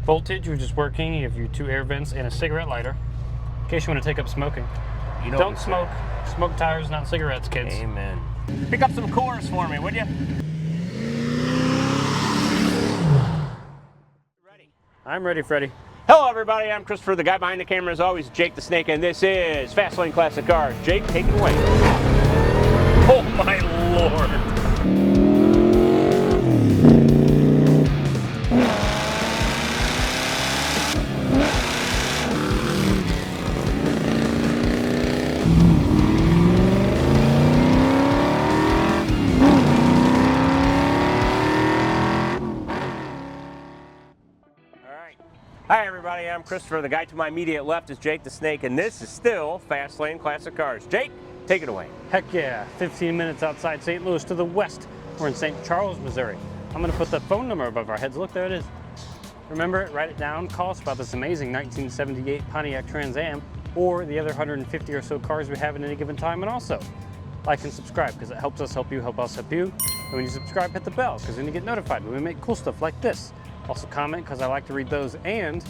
Voltage, which is working. You have your 2 air vents and a cigarette lighter, in case you want to take up smoking. You know Don't smoke. Smoke tires, not cigarettes, kids. Amen. Pick up some coolers for me, would you? Ready? I'm ready, Freddie. Hello, everybody. I'm Christopher. The guy behind the camera is always Jake the Snake, and this is Fast Lane Classic Cars. Jake, take it away. Oh my Lord! Hi everybody, I'm Christopher. The guy to my immediate left is Jake the Snake, and this is still Fast Lane Classic Cars. Jake, take it away. Heck yeah, 15 minutes outside St. Louis to the west. We're in St. Charles, Missouri. I'm gonna put the phone number above our heads. Look, there it is. Remember it, write it down, call us about this amazing 1978 Pontiac Trans Am or the other 150 or so cars we have at any given time, and also like and subscribe because it helps us help you, help us help you. And when you subscribe, hit the bell because then you get notified when we make cool stuff like this. Also comment because I like to read those, and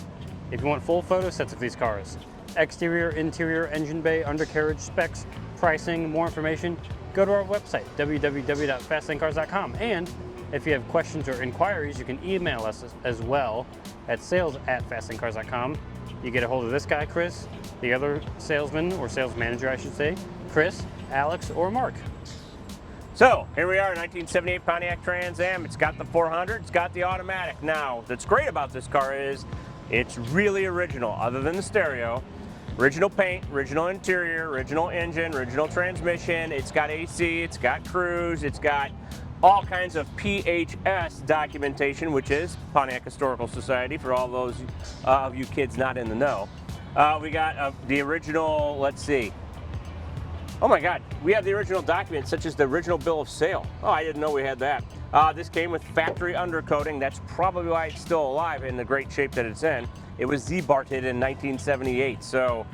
if you want full photo sets of these cars, exterior, interior, engine bay, undercarriage, specs, pricing, more information, go to our website, www.fastlanecars.com. And if you have questions or inquiries, you can email us as well at sales@fastlanecars.com. You get a hold of this guy, Chris, the other salesman, or sales manager, I should say, Chris, Alex, or Mark. So, here we are, 1978 Pontiac Trans Am. It's got the 400, it's got the automatic. Now, what's great about this car is it's really original, other than the stereo. Original paint, original interior, original engine, original transmission. It's got AC, it's got cruise, it's got all kinds of PHS documentation, which is Pontiac Historical Society, for all those of you kids not in the know. We got the original, let's see. Oh my God, we have the original documents, such as the original bill of sale. Oh, I didn't know we had that. This came with factory undercoating. That's probably why it's still alive in the great shape that it's in. It was Ziebarted in 1978, so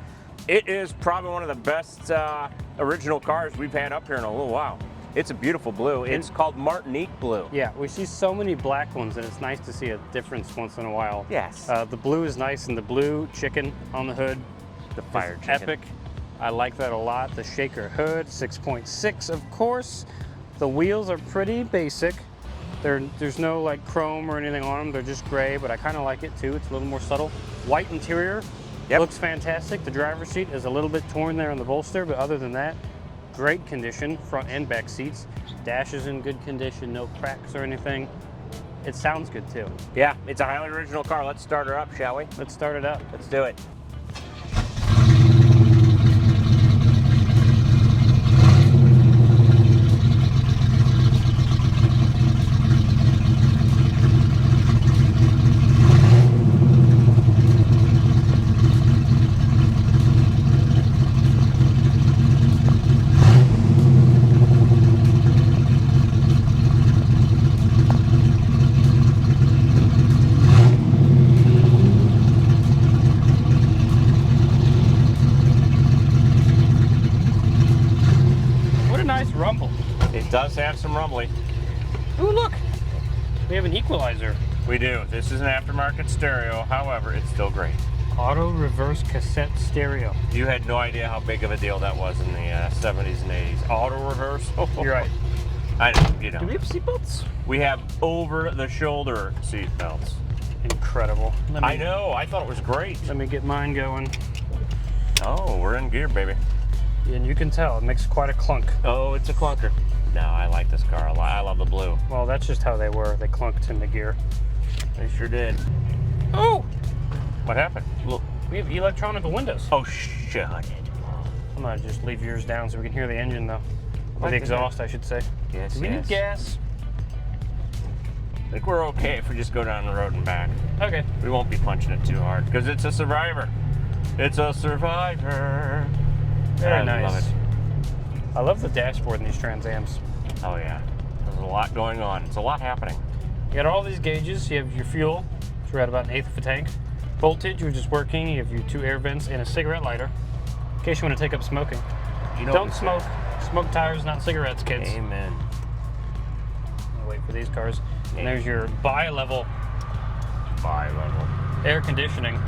it is probably one of the best original cars we've had up here in a little while. It's a beautiful blue. It's called Martinique blue. Yeah, we see so many black ones, and it's nice to see a difference once in a while. Yes. The blue is nice, and the blue chicken on the hood, The fire chicken. epic. I like that a lot. The shaker hood, 6.6 of course. The wheels are pretty basic. There's no like chrome or anything on them. They're just gray, but I kind of like it too. It's a little more subtle. White interior, looks fantastic. The driver's seat is a little bit torn there on the bolster, but other than that, great condition, front and back seats. Dash is in good condition, no cracks or anything. It sounds good too. Yeah, it's a highly original car. Let's start her up, shall we? Let's start it up. Let's do it. Rumble. It does have some rumbling. Ooh, look, we have an equalizer. We do. This is an aftermarket stereo, however, it's still great. Auto reverse cassette stereo. You had no idea how big of a deal that was in the 70s and 80s. Auto reverse. You're right. I know, you know. Do we have seatbelts? We have over-the-shoulder seat belts. Incredible. I know. I thought it was great. Let me get mine going. Oh, we're in gear, baby. And you can tell it makes quite a clunk. Oh, it's a clunker. No, I like this car a lot. I love the blue. Well, that's just how they were. They clunked into gear. They sure did. Oh! What happened? Look, we have electronic windows. Oh, shut it. I'm gonna just leave yours down so we can hear the engine though. Or the exhaust, I should say. Yes, Do we need gas? I think we're okay if we just go down the road and back. Okay. We won't be punching it too hard because it's a Survivor. It's a Survivor. Very nice. Love it. I love the dashboard in these Trans Ams. Oh yeah, there's a lot going on. It's a lot happening. You got all these gauges. You have your fuel, which we're at about 1/8 of a tank. Voltage, which is working. You have your 2 air vents and a cigarette lighter, in case you want to take up smoking. You know Don't smoke. Smoke tires, not cigarettes, kids. Amen. I'll wait for these cars. And there's your bi-level Air conditioning.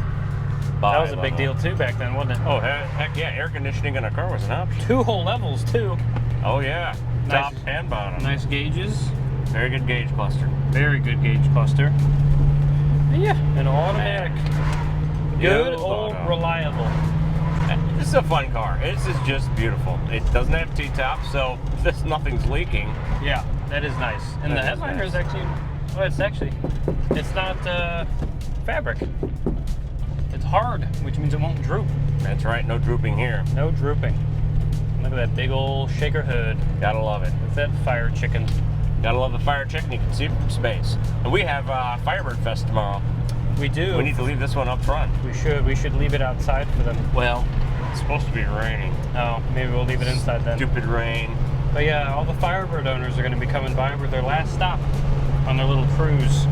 That was a big deal too back then, wasn't it? Oh, heck yeah. Air conditioning in a car was an option. 2 whole levels too. Oh, yeah. Nice. Top and bottom. Nice gauges. Very good gauge cluster. Very good gauge cluster. And yeah, an automatic. Good old reliable. This is a fun car. This is just beautiful. It doesn't have T-top, so nothing's leaking. Yeah, that is nice. And the headliner is actually, well, it's not fabric. It's hard, which means it won't droop. That's right, no drooping here. No drooping. Look at that big old shaker hood. Gotta love it. With that fire chicken. Gotta love the fire chicken. You can see it from space. And we have Firebird Fest tomorrow. We do. We need to leave this one up front. We should. We should leave it outside for them. Well, it's supposed to be raining. Oh, maybe we'll leave it inside then. Stupid rain. But yeah, all the Firebird owners are going to be coming by for their last stop on their little cruise.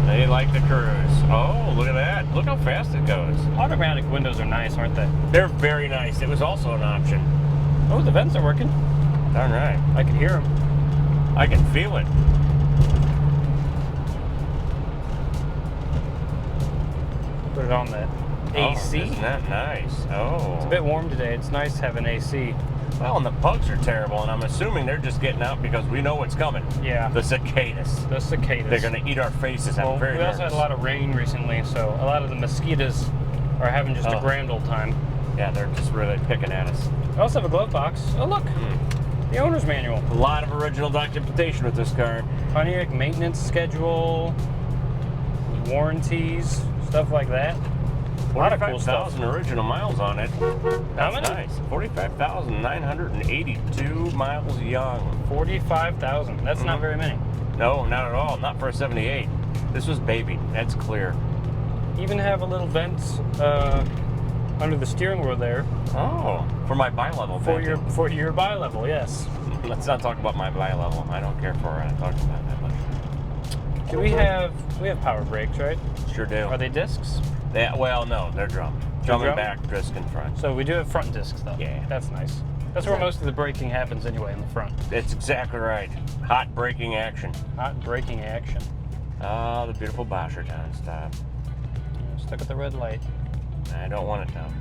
They like the cruise. Oh, look at that. Look how fast it goes. Automatic windows are nice, aren't they? They're very nice. It was also an option. Oh, the vents are working. Darn right. I can hear them. I can feel it. Put it on the AC. Oh, isn't that nice? Oh. It's a bit warm today. It's nice having AC. Well, and the bugs are terrible, and I'm assuming they're just getting out because we know what's coming. Yeah. The cicadas. The cicadas. They're going to eat our faces. Well, I'm very we also had a lot of rain recently, so a lot of the mosquitoes are having just a grand old time. Yeah, they're just really picking at us. I also have a glove box. Oh, look. The owner's manual. A lot of original documentation with this car. Pontiac maintenance schedule, warranties, stuff like that. A lot of cool stuff. 45,000 original miles on it. How many? Nice. 45,982 miles young. 45,000. That's not very many. No, not at all. Not for a 78. This was baby. That's clear. Even have a little vent under the steering wheel there. Oh, for my bi-level venting. For your bi-level, yes. Let's not talk about my bi-level. I don't care for talking about that much. Do we have power brakes, right? Sure do. Are they discs? Well, no, they're drum. Drum and back, disc in front. So we do have front discs, though. Yeah. That's nice. That's where most of the braking happens anyway, in the front. That's exactly right. Hot braking action. Hot braking action. Oh, the beautiful Boscher down stop. Stuck at the red light. I don't want it down.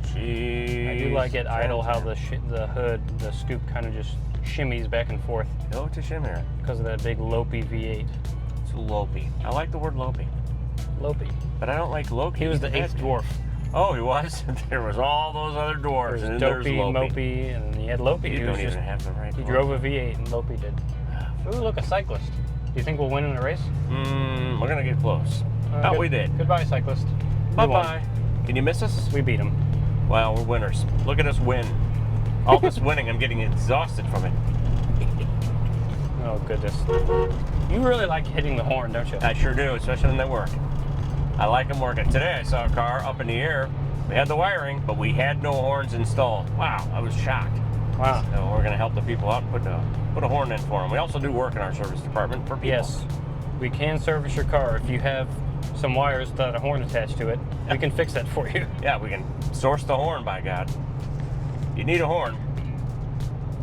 Jeez. I do like it idle how the hood, the scoop kind of just shimmies back and forth. Go to shimmer. Because of that big Lopey V8. It's Lopey. I like the word Lopey. Lopey. But I don't like Loki. He was the 8th dwarf. Oh, he was? There was all those other dwarves. There's and Dopey, there's Lopey. Mopey, and then he had Lopey. You don't even have the right He one. drove a V8 and Lopey did. Ooh, look, a cyclist. Do you think we'll win in the race? We're going to get close. Oh, we did. Goodbye, cyclist. Bye-bye. Can you miss us? We beat him. Well, we're winners. Look at us win. All this winning, I'm getting exhausted from it. Oh, goodness. You really like hitting the horn, don't you? I sure do, especially when they work. I like them working. Today I saw a car up in the air. We had the wiring, but we had no horns installed. Wow, I was shocked. Wow. So we're going to help the people out and put a horn in for them. We also do work in our service department for people. Yes. We can service your car if you have some wires without a horn attached to it. We can fix that for you. Yeah, we can source the horn, by God. You need a horn.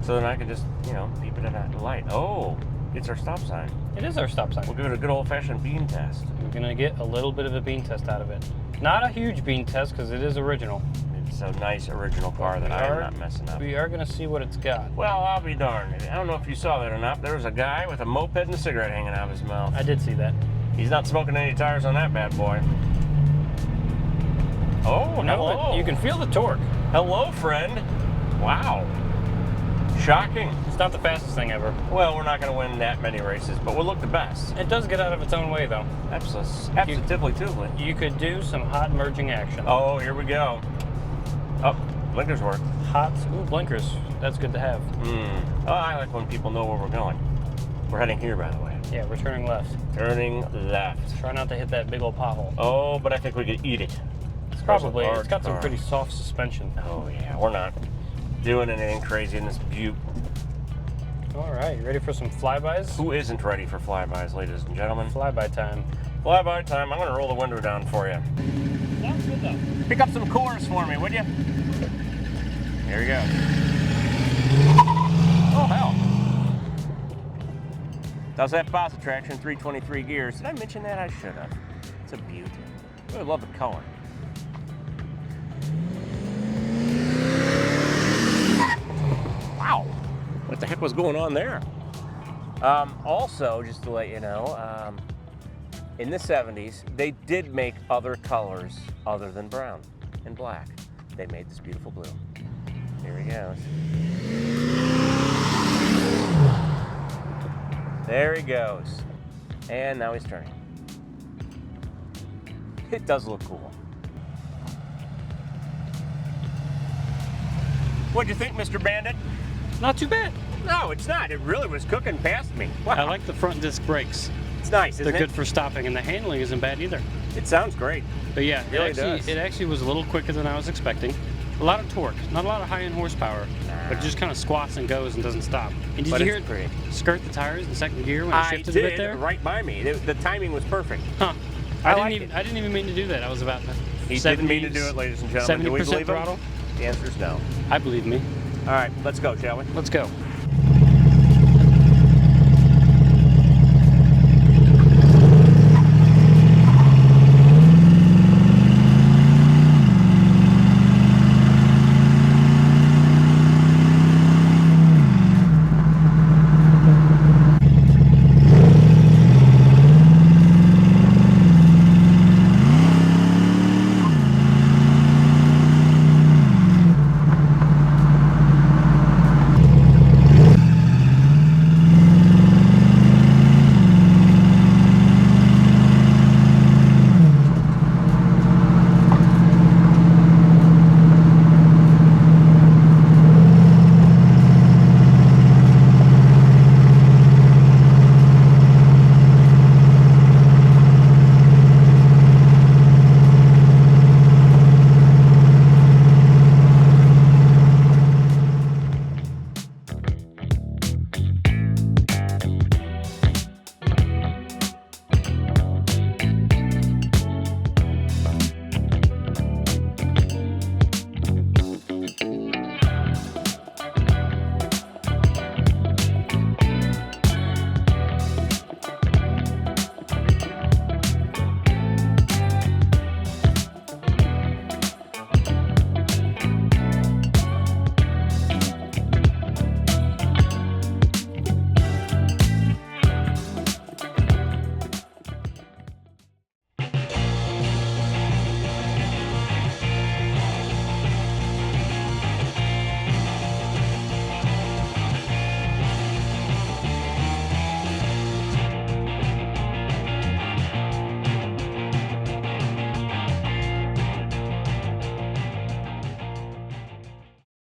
So then I can just, beep it at the light. Oh, it's our stop sign. It is our stop sign. We'll give it a good old-fashioned bean test. We're going to get a little bit of a bean test out of it. Not a huge bean test because it is original. It's a nice original car that I'm not messing up. We are going to see what it's got. Well, I'll be darned. I don't know if you saw that or not. There was a guy with a moped and a cigarette hanging out of his mouth. I did see that. He's not smoking any tires on that bad boy. Oh, no, hello. you can feel the torque. Hello, friend. Wow. Shocking. It's not the fastest thing ever. Well, we're not going to win that many races, but we'll look the best. It does get out of its own way, though. Absolutely. You could do some hot merging action. Oh, here we go. Oh, blinkers work. Ooh, blinkers. That's good to have. Oh, I like when people know where we're going. We're heading here, by the way. Yeah, we're turning left. Turning left. Try not to hit that big old pothole. Oh, but I think we could eat it. Probably. It's got some pretty soft suspension. Oh, yeah. We're not doing anything crazy in this butte. All right. You ready for some flybys? Who isn't ready for flybys, ladies and gentlemen? Flyby time. Flyby time. I'm going to roll the window down for you. Sounds good, though. Pick up some chorus for me, would you? Here we go. Oh, hell. Does have Posi-Traction, 323 gears. Did I mention that? I should have. It's a beauty. I really love the color. Wow, what the heck was going on there? Also, just to let you know, in the 70s, they did make other colors other than brown and black. They made this beautiful blue. Here he goes. There he goes. And now he's turning. It does look cool. What'd you think, Mr. Bandit? Not too bad. No, it's not. It really was cooking past me. Wow. I like the front disc brakes. It's nice, isn't They're it? good for stopping, and the handling isn't bad either. It sounds great. But yeah, It really does. it actually was a little quicker than I was expecting. A lot of torque, not a lot of high-end horsepower, but it just kind of squats and goes and doesn't stop. And did But you hear it's it pretty. skirt the tires in second gear when it I shifted a bit did, there? right by me. The timing was perfect. Huh. I I didn't even mean to do that. I was about He didn't mean to do it, ladies and gentlemen. Do we 70% believe him? throttle? The answer is no. I believe me. All right, let's go, shall we? Let's go.